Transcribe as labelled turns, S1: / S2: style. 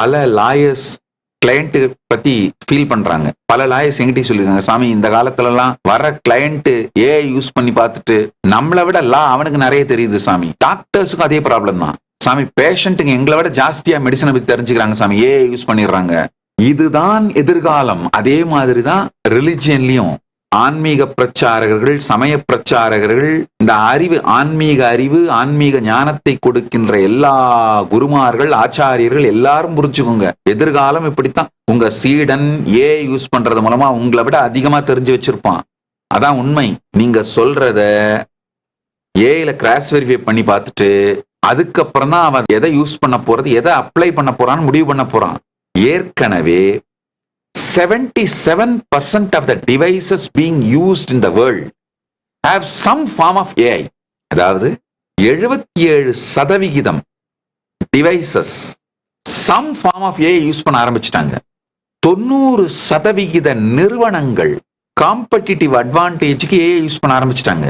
S1: பல lawyers client பத்தி feel பண்றாங்க. பல லாயர்ஸ் என்கிட்ட சொல்லிருக்காங்க, சாமி இந்த காலத்துல எல்லாம் வர கிளையண்ட் ஏஐ யூஸ் பண்ணி பார்த்துட்டு நம்மளை விட அவனுக்கு நிறைய தெரியுது சாமி. டாக்டர்ஸுக்கும் அதே ப்ராப்ளம் தான் சாமி. பேஷண்ட்டுங்க எங்களை விட ஜாஸ்தியா மெடிசனை பத்தி தெரிஞ்சுக்கிறாங்க சாமி, ஏஐ யூஸ் பண்ணிடுறாங்க. இதுதான் எதிர்காலம். அதே மாதிரிதான் ரிலிஜியன்லயும் ஆன்மீக பிரச்சாரகர்கள், சமய பிரச்சாரகர்கள், இந்த ஆன்மீக அறிவு, ஆன்மீக ஞானத்தை கொடுக்கின்ற எல்லா குருமார்கள், ஆச்சாரியர்கள் எல்லாரும் புரிஞ்சுக்கோங்க, எதிர்காலம் இப்படித்தான். உங்க சீடன் ஏஐ யூஸ் பண்றது மூலமா உங்களை விட அதிகமா தெரிஞ்சு வச்சிருப்பான். அதான் உண்மை. நீங்க சொல்றத ஏஐல கிராஸ் வெரிஃபை பண்ணி பார்த்துட்டு அதுக்கப்புறம் தான் அவன் எதை யூஸ் பண்ண போறது, எதை அப்ளை பண்ண போறான்னு முடிவு பண்ண போறான். ஏற்கனவே 77% of the devices being used in the world have some form of AI. அதாவது 77% devices some form of AI use பண்ண ஆரம்பிச்சிட்டாங்க. 90% நிறுவனங்கள் காம்படிட்டிவ் அட்வான்டேஜ்க்கு AI யூஸ் பண்ண ஆரம்பிச்சிட்டாங்க.